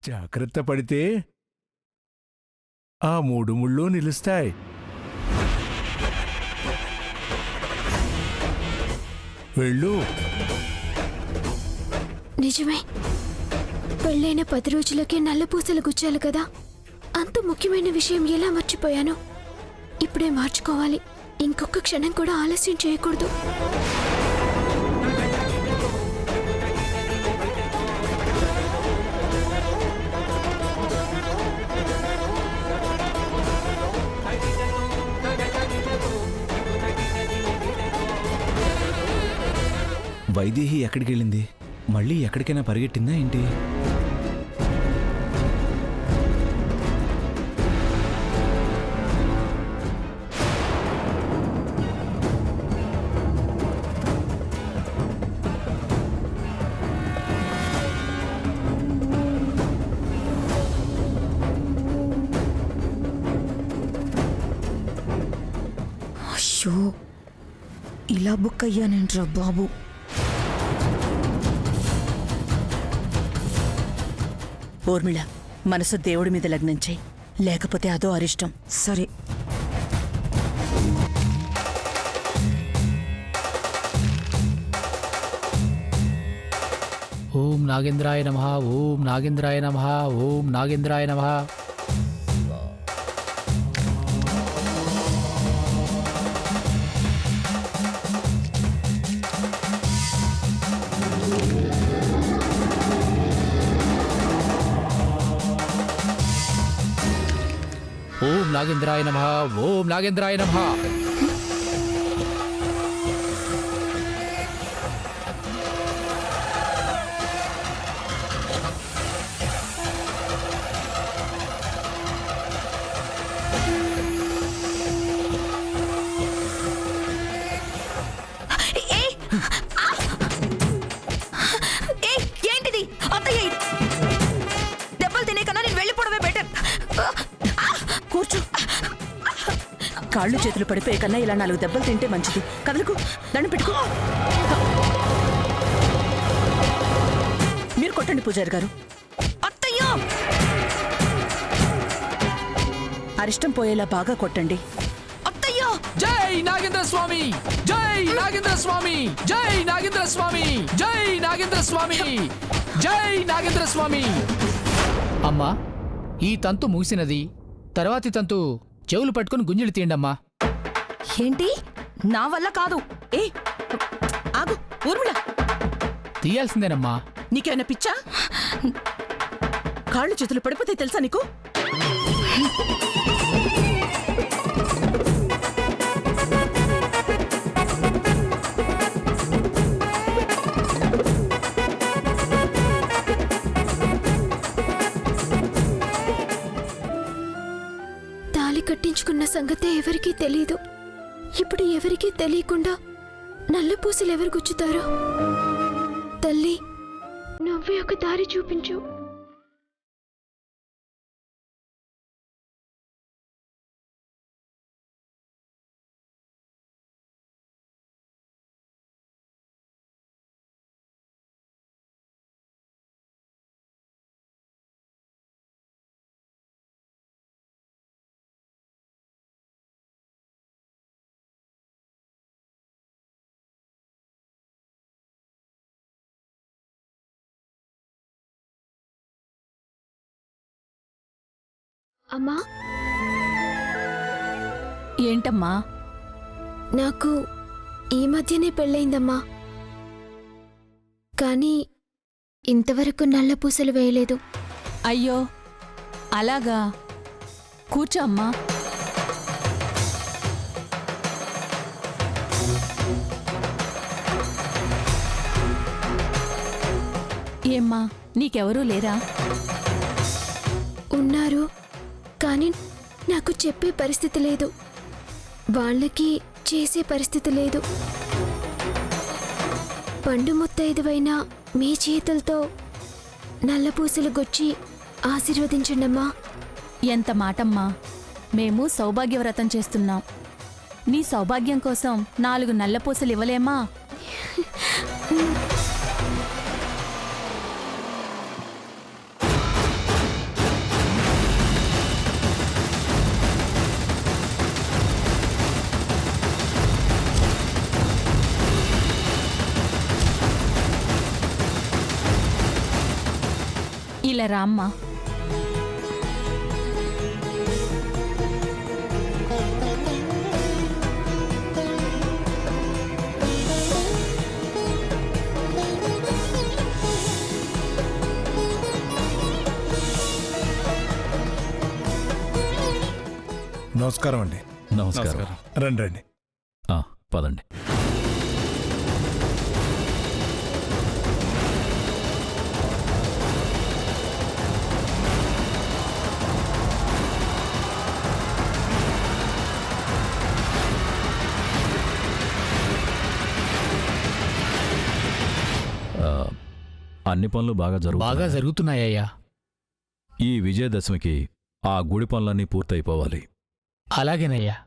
జాగ్రత్త పడితే ఆ 3 ముళ్ళు నిలుస్తాయి. వెళ్ళు. నిజమే, పెళ్ళైన 10 రోజులకే నల్లపూసలు గుచ్చాలి కదా. అంత ముఖ్యమైన విషయం ఎలా మర్చిపోయాను. ఇప్పుడే మార్చుకోవాలి. ఇంకొక క్షణం కూడా ఆలస్యం చేయకూడదు. వైదేహి ఎక్కడికి వెళ్ళింది? మళ్ళీ ఎక్కడికైనా పరిగెట్టిందా ఏంటి? అయ్యో, ఇలా బుక్ అయ్యానేంట్రా బాబు. ఊర్మిళ, మనసు దేవుడి మీద లగ్నం చేయి, లేకపోతే అదో అరిష్టం. సరే. ఓం నాగేంద్రాయ నమః. ఓం నాగేంద్రాయ నమః. ఓం నాగేంద్రాయ నమః. ఓం నాగేంద్రాయ నమః. ఓం నాగేంద్రాయ నమః. ఏంటిది? అత్తయ్య, దెబ్బలు తినే కన్నా నేను వెళ్ళిపోవడమే బెటర్. కూర్చో. కాళ్ళు చేతులు పడిపోయే కన్నా ఇలా 4 దెబ్బలు తింటే మంచిది. కదలకు, దండం పెట్టుకో. మీరు కొట్టండి పూజారి గారు. అత్తయ్యో, అరిష్టం పోయేలా బాగా కొట్టండి. అత్తయ్యో. జై నాగేంద్ర స్వామి, జై నాగేంద్ర స్వామి, జై నాగేంద్ర స్వామి, జై నాగేంద్ర స్వామి, జై నాగేంద్ర స్వామి. అమ్మా, ఈ తంతు ముగిసినది. తర్వాతి తంతు చెవులు పట్టుకుని గుంజులు తీయండమ్మా. ఏంటి? నా వల్ల కాదు. ఏ ఆగు ఊర్మిళ, తీయాల్సిందేనమ్మా. నీకేమైనా పిచ్చా? కాళ్ళు చేతులు పడిపోతే తెలుసా నీకు? తాళి కట్టించుకున్న సంగతే ఎవరికీ తెలీదు. ఇప్పుడు ఎవరికీ తెలియకుండా నల్లపూసలు ఎవరు గుచ్చుతారో? తల్లి, నువ్వే ఒక దారి చూపించు. అమ్మా, ఏంటమ్మా? నాకు ఈ మధ్యనే పెళ్ళయిందమ్మా. కానీ ఇంతవరకు నల్లపూసలు వేయలేదు. అయ్యో, అలాగా. కూర్చో అమ్మా. ఏమ్మా, నీకెవరూ లేరా? ఉన్నారు, కానీ నాకు చెప్పే పరిస్థితి లేదు. వాళ్ళకి చేసే పరిస్థితి లేదు. పండు ముత్తైదువైన మీ చేతులతో నల్లపూసలు గొచ్చి ఆశీర్వదించండమ్మా. ఎంత మాటమ్మా! మేము సౌభాగ్యవ్రతం చేస్తున్నాం. నీ సౌభాగ్యం కోసం 4 నల్లపూసలు ఇవ్వలేమా? ఇలా రామ్మా. నమస్కారం అండి. నమస్కారం. రండి రండి. పదండి. అన్ని పనులు బాగా బాగా జరుగుతాయి. జరుగుతున్నాయ్యా. ఈ విజయదశమికి ఆ గుడి పనులన్నీ పూర్తయిపోవాలి. అలాగేనయ్యా.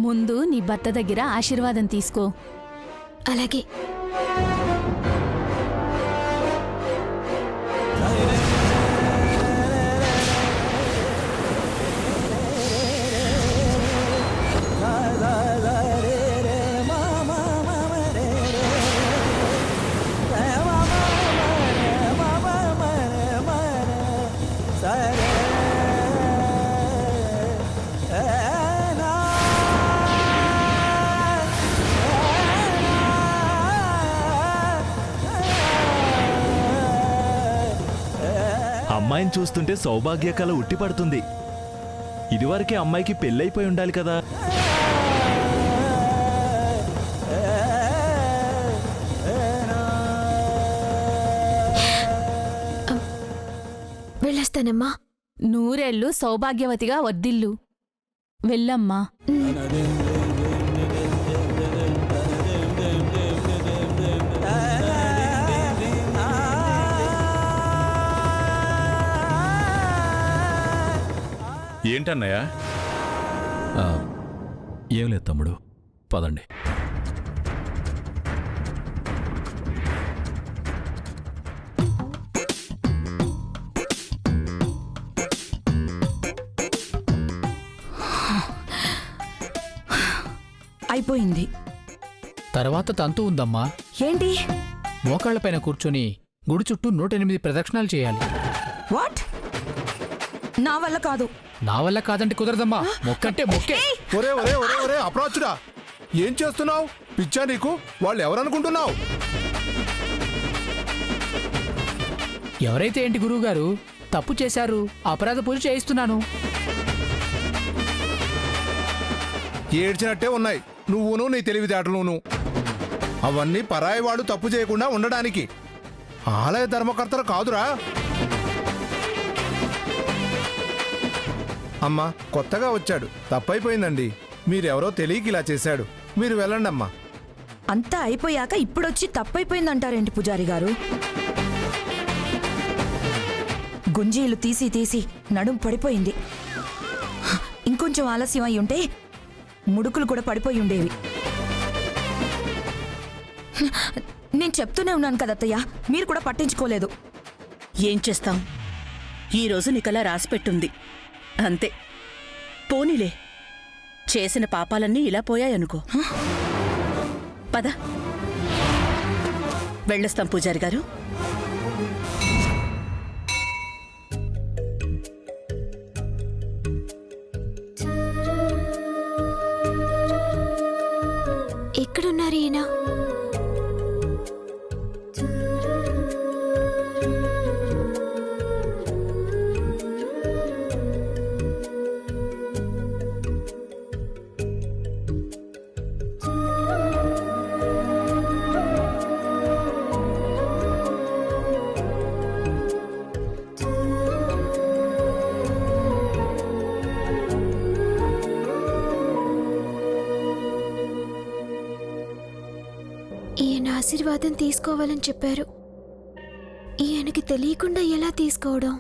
ముందు నీ భర్త దగ్గర ఆశీర్వాదం తీసుకో. అలాగే. అమ్మాయిని చూస్తుంటే సౌభాగ్య కళ ఉట్టిపడుతుంది. ఇదివరకే అమ్మాయికి పెళ్ళైపోయి ఉండాలి కదా. వెళ్ళొస్తానమ్మా. నూరేళ్లు సౌభాగ్యవతిగా వర్ధిల్లు. వెళ్ళమ్మా. ఏంటన్నయ్య? ఏం లేదు తమ్ముడు, పదండి. అయిపోయింది. తర్వాత తంతు ఉందమ్మా. ఏంటి? మోకాళ్లపైన కూర్చొని గుడి చుట్టూ 108 ప్రదక్షిణాలు చేయాలి. వాట్? నా వల్ల కాదు. నా వల్ల కాదంటే కుదరదమ్మా. మొక్కంటే మొక్కే. ఒరే ఒరే ఒరే ఒరే అప్రాచుడా, ఏం చేస్తున్నావు? పిచ్చా నీకు? వాళ్ళు ఎవరనుకుంటున్నావు? ఎవరైతే ఏంటి గురువుగారు, తప్పు చేశారు, అపరాధ పూజ చేయిస్తున్నాను. ఏడ్చినట్టే ఉన్నాయి నువ్వును నీ తెలివితేటలును. అవన్నీ పరాయి వాడు తప్పు చేయకుండా ఉండడానికి. ఆలయ ధర్మకర్తలు కాదురా. అమ్మా, కొత్తగా వచ్చాడు, తప్పైపోయిందండి. మీరెవరో తెలియక ఇలా చేశాడు. మీరు వెళ్ళండి అమ్మా. అంతా అయిపోయాక ఇప్పుడొచ్చి తప్పైపోయిందంటారేంటి పూజారి గారు? గుంజీలు తీసి తీసి నడుం పడిపోయింది. ఇంకొంచెం ఆలస్యం అయి ఉంటే ముడుకులు కూడా పడిపోయి ఉండేవి. నేను చెప్తూనే ఉన్నాను కదత్తయ్య, మీరు కూడా పట్టించుకోలేదు. ఏం చేస్తాం, ఈరోజు నీకలా రాసిపెట్టుంది అంతే. పోనీలే, చేసిన పాపాలన్నీ ఇలా పోయాయనుకో. పద వెళ్ళొస్తాం పూజారి గారు. ఎక్కడున్నారు ఈయన? ఈయన ఆశీర్వాదం తీసుకోవాలని చెప్పారు. ఈయనకి తెలియకుండా ఎలా తీసుకోవడం?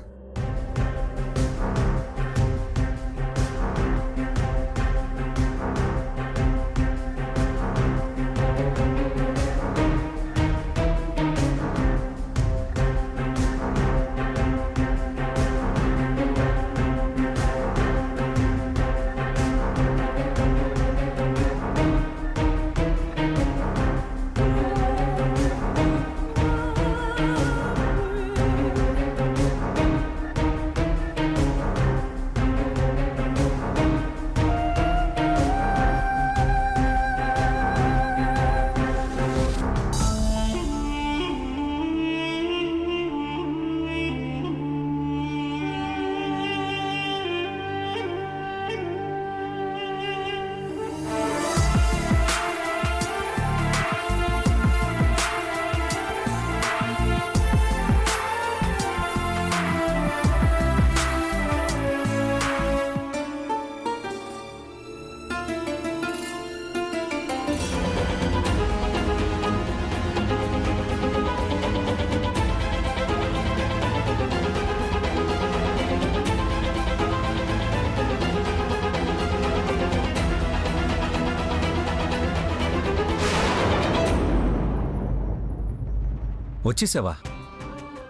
వచ్చేసావా?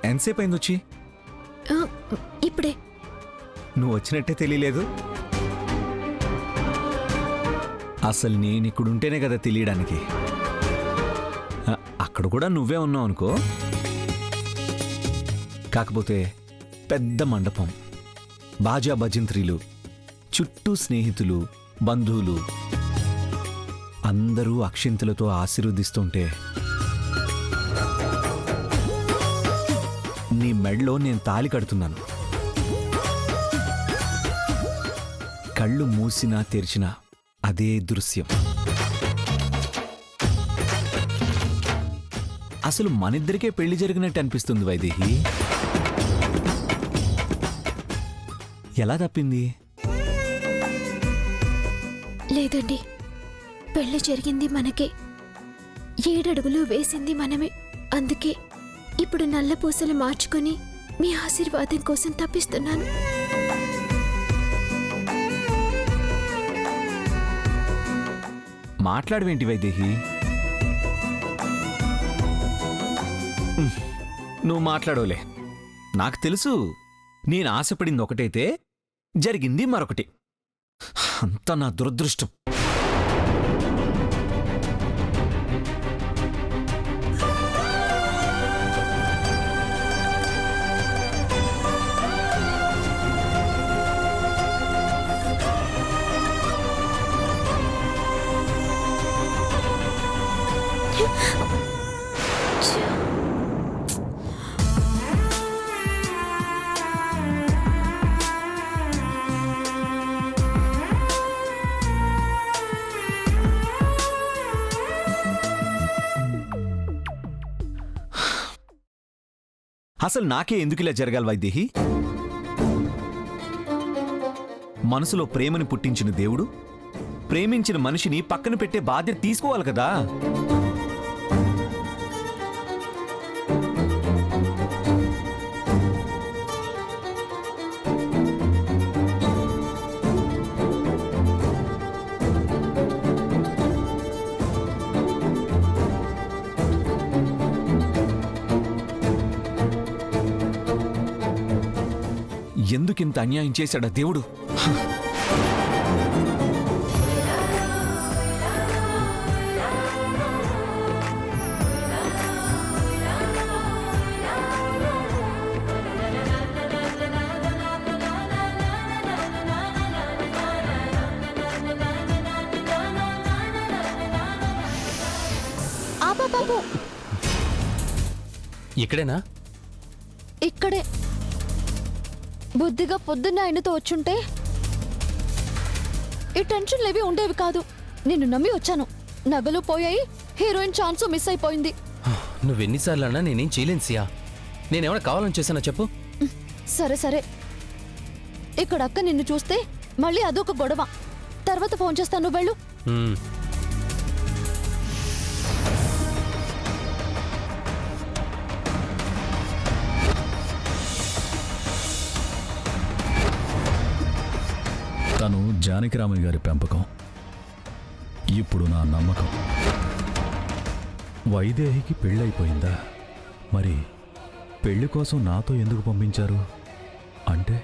ఎంతసేపు అయింది వచ్చి? ఇప్పుడే. నువ్వు వచ్చినట్టే తెలియలేదు. అసలు నేను ఇక్కడుంటేనే కదా తెలియడానికి. అక్కడ కూడా నువ్వే ఉన్నావు అనుకో. కాకపోతే పెద్ద మండపం, బాజా భజంత్రీలు, చుట్టూ స్నేహితులు, బంధువులు అందరూ అక్షింతలతో ఆశీర్వదిస్తుంటే నీ మెడలో నేను తాళి కడుతున్నాను. కళ్ళు మూసినా తెరిచినా అదే దృశ్యం. అసలు మనిద్దరికే పెళ్లి జరిగినట్టు అనిపిస్తుంది వైదేహి. ఎలా తప్పింది? లేదండి, పెళ్లి జరిగింది మనకే, 7 అడుగులు వేసింది మనమే. అందుకే ఇప్పుడు నల్ల పూసలు మార్చుకొని మీ ఆశీర్వాదం కోసం తప్పిస్తున్నాను. మాట్లాడవేంటి వైదేహి? నువ్వు మాట్లాడోలే. నాకు తెలుసు, నేను ఆశపడింది ఒకటైతే జరిగింది మరొకటి. అంతా నా దురదృష్టం. అసలు నాకే ఎందుకు ఇలా జరగాలి వైదేహి? మనసులో ప్రేమని పుట్టించిన దేవుడు ప్రేమించిన మనిషిని పక్కన పెట్టే బాధ్యత తీసుకోవాలి కదా. ఎందుకింత అన్యాయం చేశాడా దేవుడు? బాబు ఇక్కడేనా? ఇక్కడే. బుద్ధిగా పొద్దున్న ఆయనతో వచ్చుంటే ఈ టెన్షన్లేవి ఉండేవి కాదు. నిన్ను నమ్మి వచ్చాను. నగలు పోయాయి, హీరోయిన్ ఛాన్స్ మిస్ అయిపోయింది. నువ్వెన్నిసార్లు అన్నా నేనేం చేయలేను సియా. నేనేమైనా కావాలని చేశానా చెప్పు? సరే సరే, ఇక్కడ అక్క నిన్ను చూస్తే మళ్ళీ అదొక గొడవ. తర్వాత ఫోన్ చేస్తాను, వెళ్ళు. తను జానకిరామయ్య గారి పెంపకం. ఇప్పుడు నా నమ్మకం. వైదేహికి పెళ్ళైపోయిందా? మరి పెళ్లి కోసం నాతో ఎందుకు పంపించారు? అంటే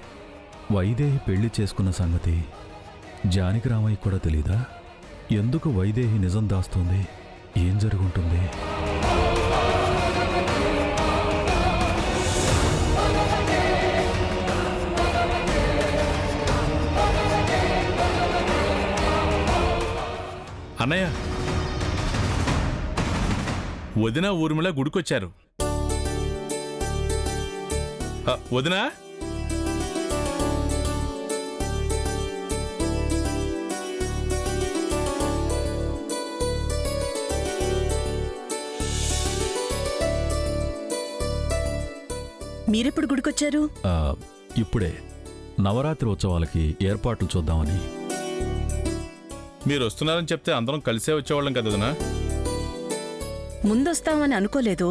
వైదేహి పెళ్లి చేసుకున్న సంగతి జానకిరామయ్య కూడా తెలీదా? ఎందుకు వైదేహి నిజం దాస్తుంది? ఏం జరుగుంటుంది? అన్నయ్య, వదిన ఊర్మిళ గుడికొచ్చారు. వదినా, మీరెప్పుడు గుడికొచ్చారు? ఇప్పుడే నవరాత్రి ఉత్సవాలకి ఏర్పాట్లు చూద్దామని. మీరు వస్తున్నారని చెప్తే అందరం కలిసే వచ్చేవాళ్ళం కదా వదినా. ముందొస్తామని అనుకోలేదు,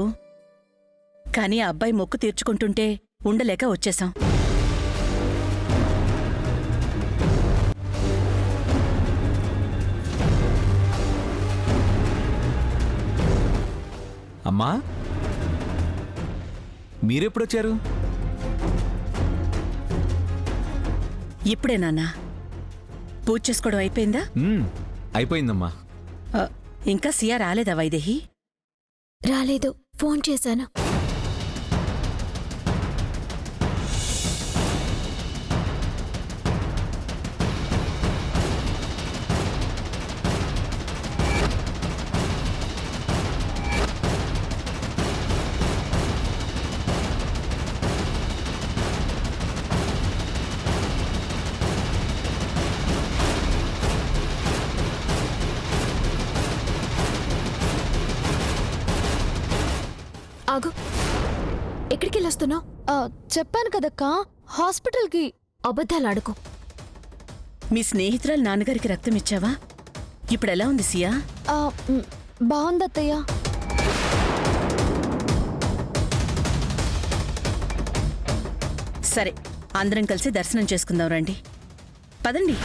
కానీ ఆ అబ్బాయి మొక్కు తీర్చుకుంటుంటే ఉండలేక వచ్చేశాం. అమ్మా, మీరెప్పుడొచ్చారు? ఇప్పుడే నాన్నా. పూజ చేసుకోవడం అయిపోయిందా? అయిపోయిందమ్మా. ఇంకా సియా రాలేదా వైదేహి? రాలేదు, ఫోన్ చేశాను. ఆగు, ఎక్కడికి వెళ్ళొస్తున్నావు? చెప్పాను కదక్కా, హాస్పిటల్కి. అబద్ధాలు ఆడుకో. మీ స్నేహితురాలు నాన్నగారికి రక్తం ఇచ్చావా? ఇప్పుడెలా ఉంది సియా? బాగుందత్తయ్య. సరే, అందరం కలిసి దర్శనం చేసుకుందాం రండి. పదండి.